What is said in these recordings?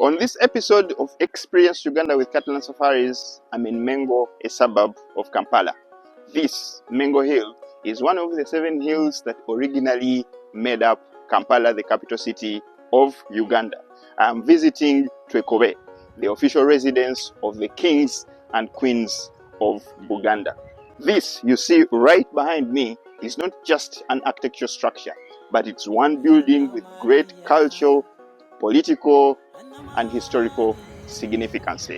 On this episode of Experience Uganda with Cattle and Safaris, I'm in Mengo, a suburb of Kampala. This, Mengo Hill, is one of the 7 hills that originally made up Kampala, the capital city of Uganda. I'm visiting Twekobe, the official residence of the kings and queens of Buganda. This you see right behind me is not just an architectural structure, but it's one building with great cultural, political, and historical significance.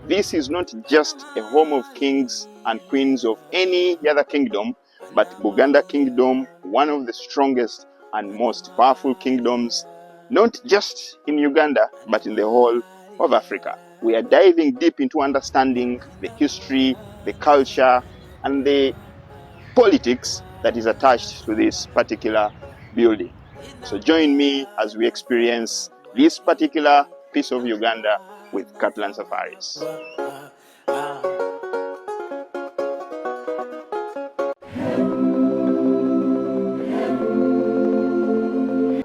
This is not just a home of kings and queens of any other kingdom, but Buganda Kingdom, one of the strongest and most powerful kingdoms, not just in Uganda, but in the whole of Africa. We are diving deep into understanding the history, the culture, and the politics that is attached to this particular building. So join me as we experience this particular piece of Uganda with Cattle and Safaris.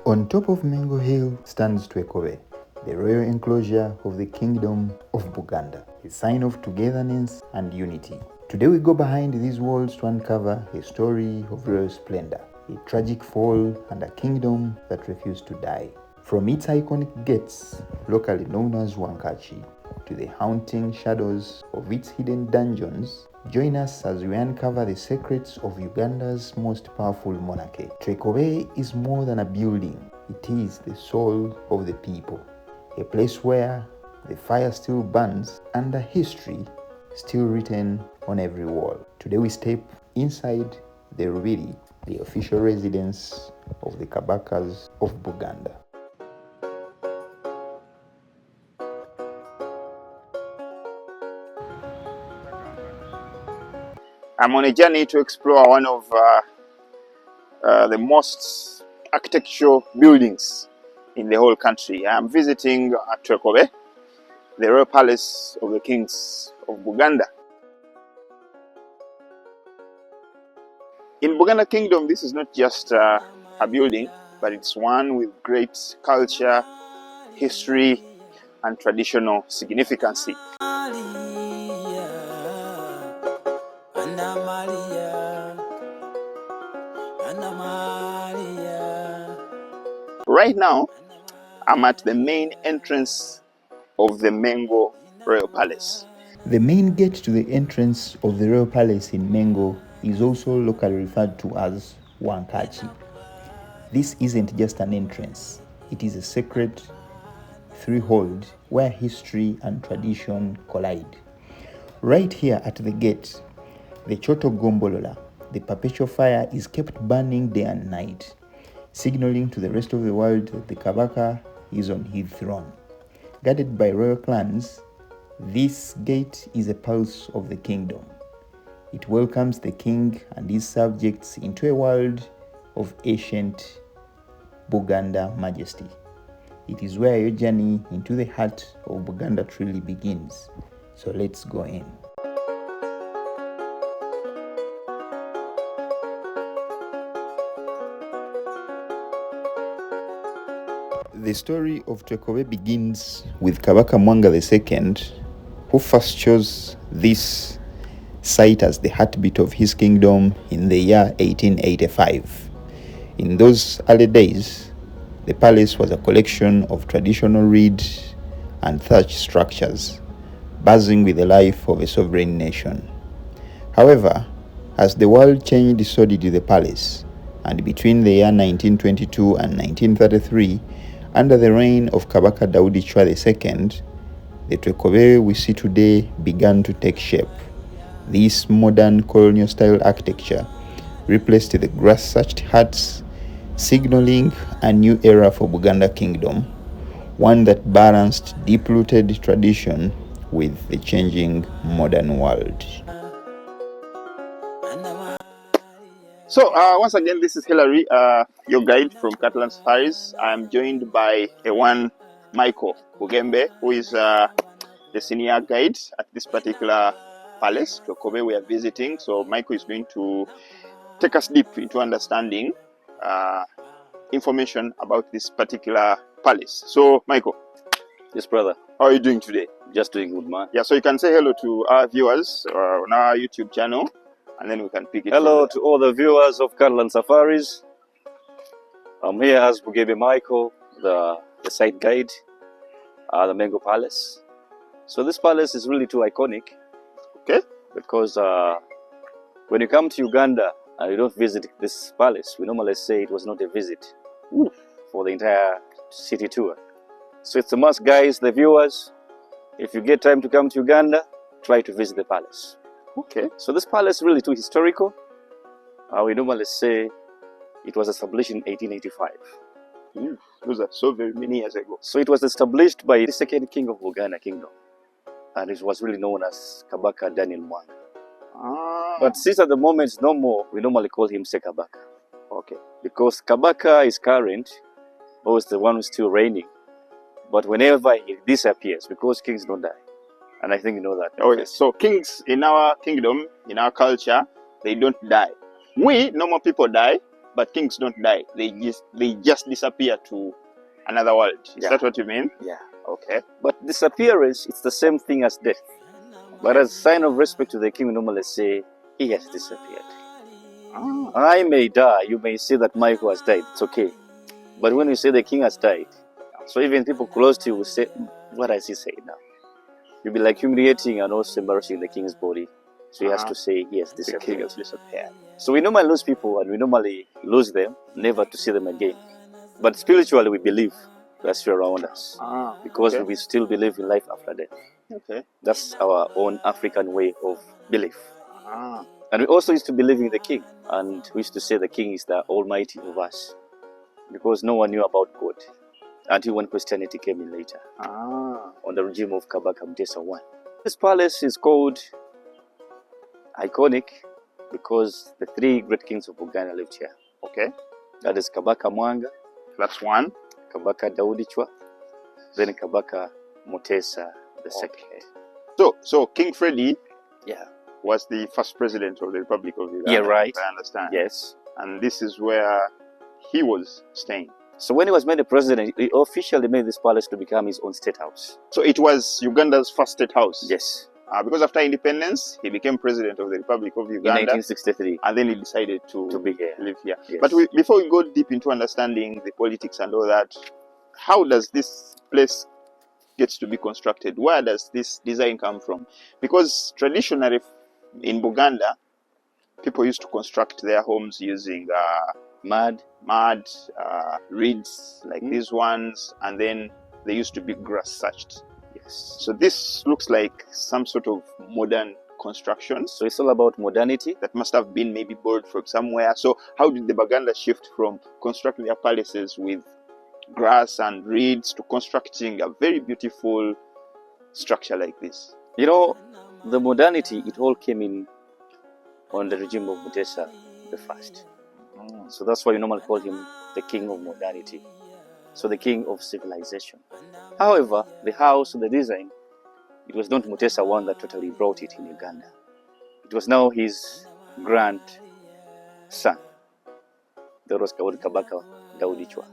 On top of Mengo Hill stands Twekobe, the royal enclosure of the Kingdom of Buganda, a sign of togetherness and unity. Today we go behind these walls to uncover a story of royal splendor, a tragic fall, and a kingdom that refused to die. From its iconic gates, locally known as Wankachi, to the haunting shadows of its hidden dungeons, join us as we uncover the secrets of Uganda's most powerful monarchy. Twekobe is more than a building. It is the soul of the people, a place where the fire still burns and the history still written on every wall. Today we step inside the Rubiri, the official residence of the Kabakas of Buganda. I'm on a journey to explore one of the most architectural buildings in the whole country. I'm visiting Twekobe, the royal palace of the kings of Buganda. In Buganda Kingdom, this is not just a building, but it's one with great culture, history, and traditional significance. Right now, I'm at the main entrance of the Mengo Royal Palace. The main gate to the entrance of the Royal Palace in Mengo is also locally referred to as Wankachi. This isn't just an entrance, it is a sacred threshold where history and tradition collide. Right here at the gate, the Choto Gombolola, the perpetual fire, is kept burning day and night, signaling to the rest of the world that the Kabaka is on his throne. Guarded by royal clans, this gate is a pulse of the kingdom. It welcomes the king and his subjects into a world of ancient Buganda majesty. It is where your journey into the heart of Buganda truly begins. So let's go in. The story of Twekobe begins with Kabaka Mwanga II, who first chose this site as the heartbeat of his kingdom in the year 1885. In those early days, the palace was a collection of traditional reed and thatch structures, buzzing with the life of a sovereign nation. However, as the world changed, so did the palace, and between the year 1922 and 1933, under the reign of Kabaka Daudi Chwa II, the Twekobe we see today began to take shape. This modern colonial-style architecture replaced the grass-thatched huts, signaling a new era for Buganda Kingdom, one that balanced deep-rooted tradition with the changing modern world. So once again, this is Hilary, your guide from Cattle and Safaris. I'm joined by one Michael Bugembe, who is the senior guide at this particular palace, Twekobe, we are visiting. So Michael is going to take us deep into understanding information about this particular palace. So Michael, Yes, brother. How are you doing today? Just doing good, man. Yeah, so you can say hello to our viewers on our YouTube channel, and then we can pick it. Hello to all the viewers of Cattle Safaris. I'm here as Bugebe Michael, the site guide, the Mengo Palace. So this palace is really too iconic. Okay. Because when you come to Uganda and you don't visit this palace, we normally say it was not a visit for the entire city tour. So it's a must, guys, the viewers. If you get time to come to Uganda, try to visit the palace. Okay. So this palace is really too historical. We normally say it was established in 1885. Those are so very many years ago. So it was established by the second king of Buganda Kingdom. And it was really known as Kabaka Daniel Mwanga. But since at the moment it's no more, we normally call him Kabaka. Okay. Because Kabaka is current, or is the one who's still reigning. But whenever he disappears, because kings don't die. And I think you know that. Oh yes. So kings in our kingdom, in our culture, they don't die. We normal people die, but kings don't die. They just disappear to another world. Is that what you mean? Yeah. Okay. But disappearance, it's the same thing as death. But as a sign of respect to the king, we normally say he has disappeared. I may die, you may say that Michael has died. It's okay. But when you say the king has died, so even people close to you will say, what has he said now? You'll be like humiliating and also embarrassing the king's body. So he has to say he has disappeared. The king has disappeared. So we normally lose people and we normally lose them, never to see them again. But spiritually we believe that's around us. Because we still believe in life after death. Okay. That's our own African way of belief. And we also used to believe in the king. And we used to say the king is the almighty of us. Because no one knew about God until when Christianity came in later, on the regime of Kabaka Mutesa I. This palace is called iconic because the three great kings of Uganda lived here. Okay. That is Kabaka Mwanga. That's one. Kabaka Daudichwa. Then Kabaka Mutesa II. Okay. So King Freddy was the first president of the Republic of Uganda. Yeah, right. I understand. Yes. And this is where he was staying. So when he was made the president, he officially made this palace to become his own state house. So it was Uganda's first state house? Yes. Because after independence, he became president of the Republic of Uganda. In 1963. And then he decided to be here. Live here. Yes. But before we go deep into understanding the politics and all that, how does this place get to be constructed? Where does this design come from? Because traditionally in Buganda, people used to construct their homes using mud, reeds like these ones, and then they used to be grass thatched. Yes. So this looks like some sort of modern construction. So it's all about modernity. That must have been maybe borrowed from somewhere. So how did the Baganda shift from constructing their palaces with grass and reeds to constructing a very beautiful structure like this? You know, the modernity, it all came in on the regime of Mutesa I. So that's why you normally call him the king of modernity. So the king of civilization. However, the house, the design, it was not Mutesa I that totally brought it in Uganda. It was now his grandson. That was Kabaka Daudichwa,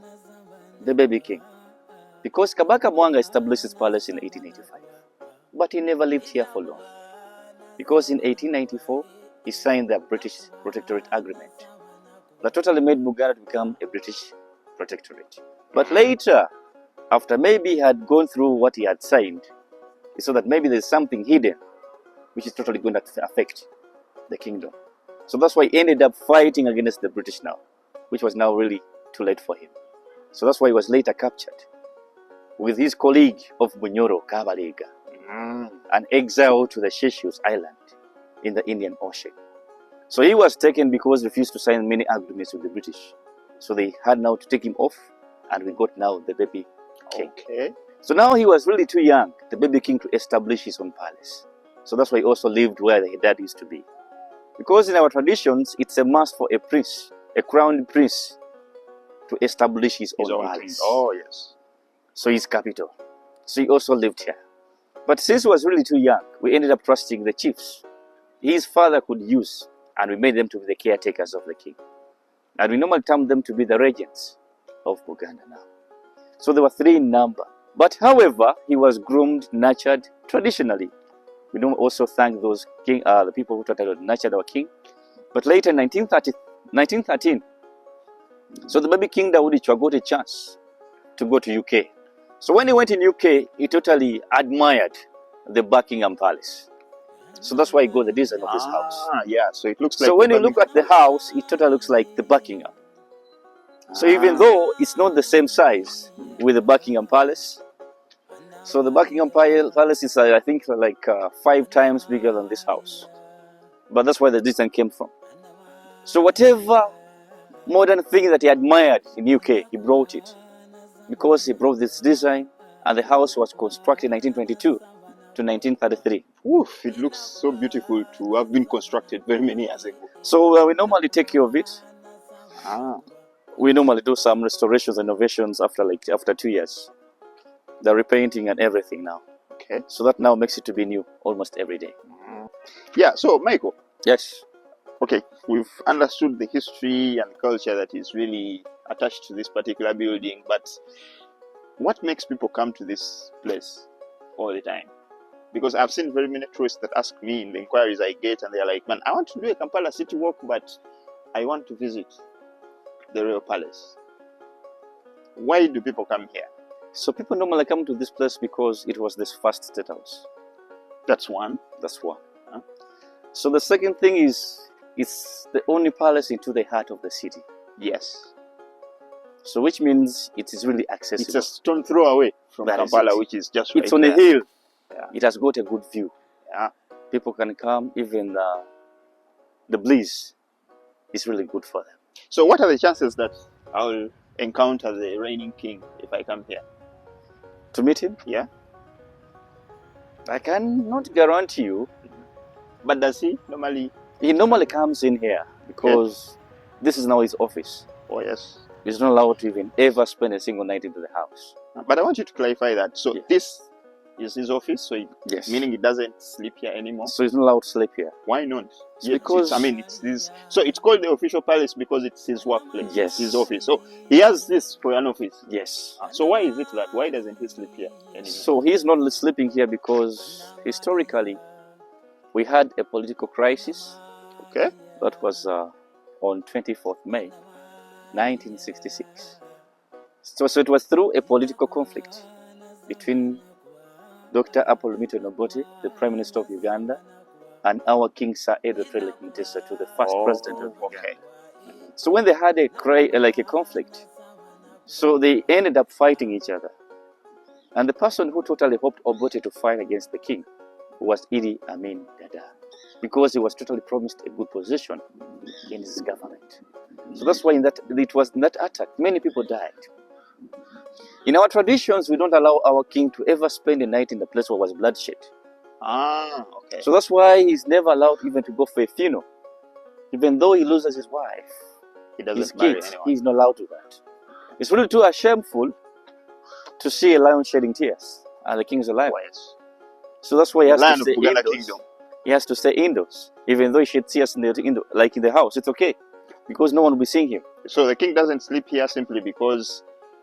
the baby king. Because Kabaka Mwanga established his palace in 1885. But he never lived here for long. Because in 1894, he signed the British Protectorate Agreement that totally made Buganda to become a British protectorate. But later, after maybe he had gone through what he had signed, he saw that maybe there's something hidden which is totally going to affect the kingdom. So that's why he ended up fighting against the British now, which was now really too late for him. So that's why he was later captured with his colleague of Bunyoro, Kabalega, and exiled to the Seychelles Island in the Indian Ocean. So he was taken because he refused to sign many agreements with the British. So they had now to take him off, and we got now the baby king. Okay. So now he was really too young, the baby king, to establish his own palace. So that's why he also lived where the dad used to be. Because in our traditions, it's a must for a prince, a crowned prince, to establish his own palace. Oh, yes. So his capital. So he also lived here. But since he was really too young, we ended up trusting the chiefs his father could use, and we made them to be the caretakers of the king. And we normally term them to be the regents of Buganda now. So there were three in number. But however, he was groomed, nurtured traditionally. We don't also thank those the people who totally nurtured our king. But later in 1913, so the baby King Daudi Chwa got a chance to go to UK. So when he went in UK, he totally admired the Buckingham Palace. So that's why he got the design of this house. Yeah, so it looks like. So when you look at the house, it totally looks like the Buckingham. So even though it's not the same size with the Buckingham Palace, so the Buckingham Palace is, I think, like 5 times bigger than this house. But that's where the design came from. So whatever modern thing that he admired in UK, he brought it. Because he brought this design, and the house was constructed in 1922 to 1933. Oof, it looks so beautiful to have been constructed very many years ago. So we normally take care of it. We normally do some restorations and innovations after 2 years. The repainting and everything now. Okay. So that now makes it to be new almost every day. Yeah, so Michael. Yes. Okay, we've understood the history and culture that is really attached to this particular building, but what makes people come to this place all the time? Because I've seen very many tourists that ask me in the inquiries I get, and they're like, man, I want to do a Kampala city walk, but I want to visit the Royal Palace. Why do people come here? So people normally come to this place because it was this first state house. That's one. That's one. So the second thing is, it's the only palace into the heart of the city. Yes. So which means it is really accessible. It's a stone throw away from Kampala, which is just right It's on there. a hill. Yeah. It has got a good view. Yeah. People can come, even the breeze is really good for them. So what are the chances that I'll encounter the reigning king if I come here? To meet him? Yeah. I cannot guarantee you. But does he normally? He normally comes in here because this is now his office. Oh, yes. He's not allowed to even ever spend a single night into the house. But I want you to clarify that. So this is his office, so meaning he doesn't sleep here anymore? So he's not allowed to sleep here. Why not? Because it's this. So it's called the official palace because it's his workplace. Yes. His office. So he has this for an office. Yes. So why is it that? Why doesn't he sleep here anymore? So he's not sleeping here because historically we had a political crisis. Okay. That was on 24th May 1966. So it was through a political conflict between Dr. Apollo Obote, the Prime Minister of Uganda, and our King Sir Edward Mutesa, to the first president of Uganda. Okay. So when they had a conflict, so they ended up fighting each other. And the person who totally helped Obote to fight against the king was Idi Amin Dada, because he was totally promised a good position in his government. So that's why it was in that attack, many people died. In our traditions, we don't allow our king to ever spend a night in the place where was bloodshed. Okay. So that's why he's never allowed even to go for a funeral. Even though he loses his wife, his kids, he's not allowed to do that. It's really too shameful to see a lion shedding tears and the king's alive. So that's why he has to stay Buganda indoors. Kingdom. He has to stay indoors. Even though he sheds tears in the house, it's okay. Because no one will be seeing him. So the king doesn't sleep here simply because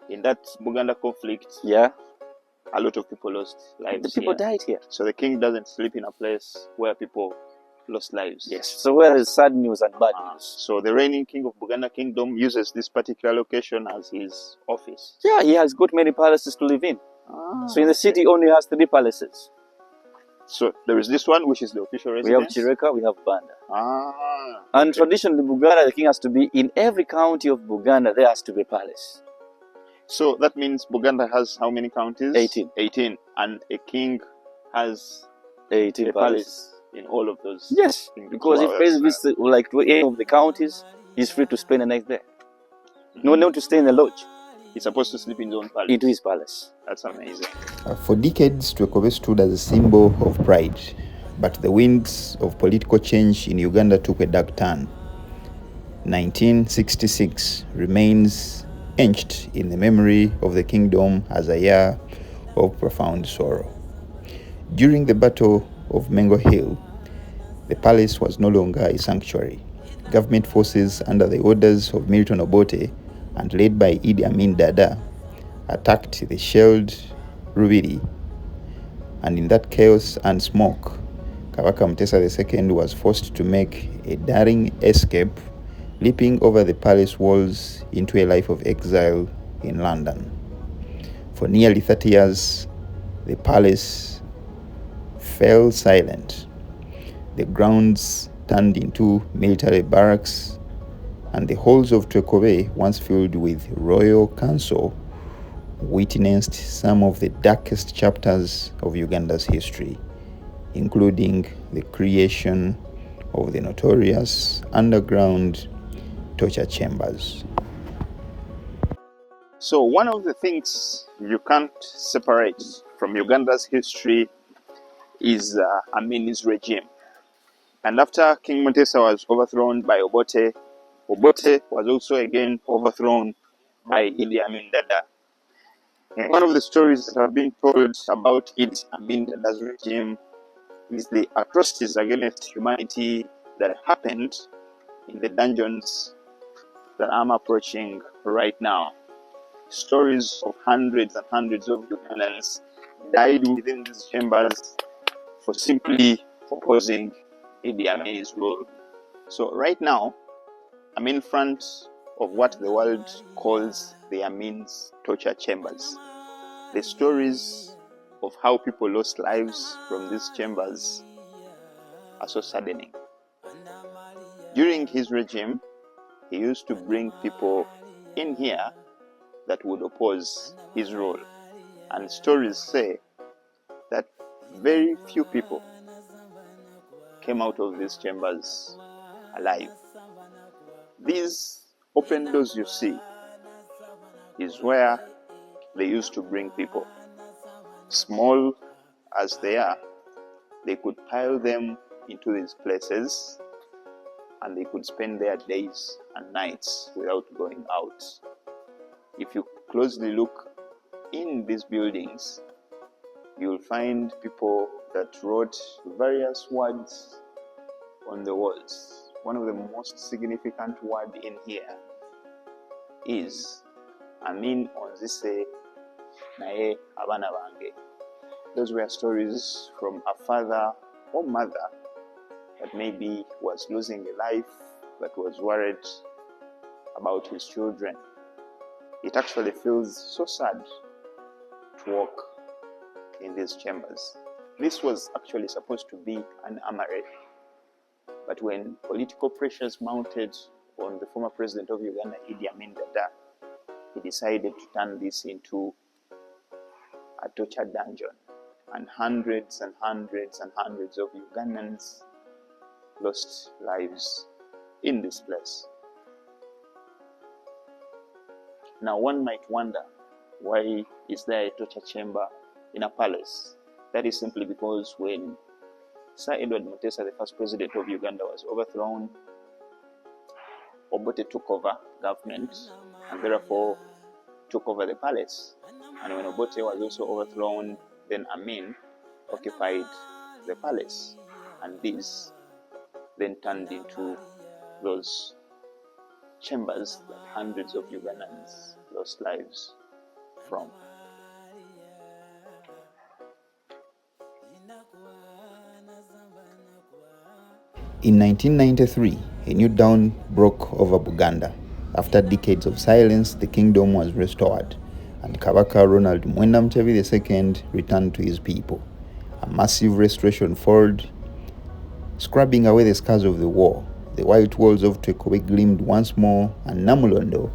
in that Buganda conflict, a lot of people lost lives. The people died here. So the king doesn't sleep in a place where people lost lives. Yes. So where is sad news and bad news? So the reigning king of Buganda Kingdom uses this particular location as his office. Yeah, he has got many palaces to live in. So in the city, he only has 3 palaces. So there is this one, which is the official residence. We have Chireka, we have Banda. And traditionally, Buganda, the king has to be in every county of Buganda. There has to be a palace. So that means Buganda has how many counties? 18. 18. And a king has 18 a palace in all of those. Yes, because if he visits to any of the counties, he's free to spend a night there. No need to stay in the lodge. He's supposed to sleep in his own palace. Into his palace. That's amazing. For decades, Twekobe stood as a symbol of pride, but the winds of political change in Uganda took a dark turn. 1966 remains etched in the memory of the kingdom as a year of profound sorrow. During the Battle of Mengo Hill, the palace was no longer a sanctuary. Government forces under the orders of Milton Obote and led by Idi Amin Dada attacked the shelled Rubiri. And in that chaos and smoke, Kabaka Mutesa II was forced to make a daring escape, leaping over the palace walls into a life of exile in London. For nearly 30 years, the palace fell silent. The grounds turned into military barracks, and the halls of Twekobe, once filled with royal council, witnessed some of the darkest chapters of Uganda's history, including the creation of the notorious underground torture chambers. So one of the things you can't separate from Uganda's history is Amin's regime. And after King Mutesa was overthrown by Obote, Obote was also again overthrown by Idi Amin Dada. And one of the stories that have been told about Idi Amin Dada's regime is the atrocities against humanity that happened in the dungeons that I'm approaching right now. Stories of hundreds and hundreds of Ugandans died within these chambers for simply opposing Idi Amin's rule. So right now, I'm in front of what the world calls the Amin's torture chambers. The stories of how people lost lives from these chambers are so saddening. During his regime, he used to bring people in here that would oppose his rule. And stories say that very few people came out of these chambers alive. These open doors you see is where they used to bring people. Small as they are, they could pile them into these places and they could spend their days and nights without going out. If you closely look in these buildings, you'll find people that wrote various words on the walls. One of the most significant words in here is Amin onzise naye abana bange. Those were stories from a father or mother that maybe was losing a life, but was worried about his children. It actually feels so sad to walk in these chambers. This was actually supposed to be an armory, but when political pressures mounted on the former president of Uganda, Idi Amin Dada, he decided to turn this into a torture dungeon, and hundreds and hundreds and hundreds of Ugandans lost lives in this place. Now one might wonder, why is there a torture chamber in a palace? That is simply because when Sir Edward Mutesa, the first president of Uganda, was overthrown, Obote took over government and therefore took over the palace. And when Obote was also overthrown, then Amin occupied the palace. And this then turned into those chambers that hundreds of Ugandans lost lives from. In 1993, a new dawn broke over Buganda. After decades of silence, the kingdom was restored, and Kabaka Ronald Mwenda Mutebi II returned to his people. A massive restoration followed, scrubbing away the scars of the war. The white walls of Twekobe gleamed once more, and Namulondo,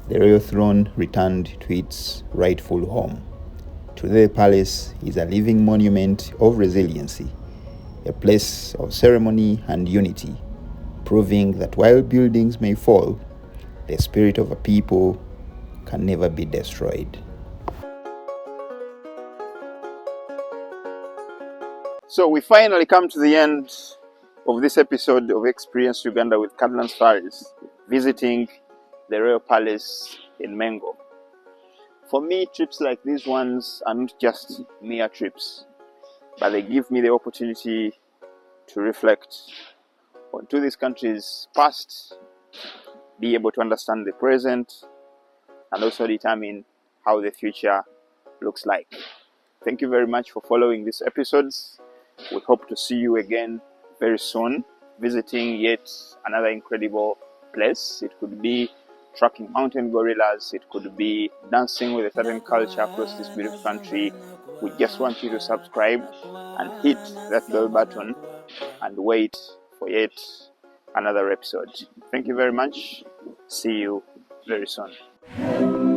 the royal throne, returned to its rightful home. Today, the palace is a living monument of resiliency, a place of ceremony and unity, proving that while buildings may fall, the spirit of a people can never be destroyed. So we finally come to the end of this episode of Experience Uganda with Cardinal Faris, visiting the Royal Palace in Mengo. For me, trips like these ones are not just mere trips, but they give me the opportunity to reflect onto this country's past, be able to understand the present, and also determine how the future looks like. Thank you very much for following these episodes. We hope to see you again very soon, visiting yet another incredible place. It could be tracking mountain gorillas, it could be dancing with a certain culture across this beautiful country. We just want you to subscribe and hit that bell button and wait for yet another episode. Thank you very much. See you very soon.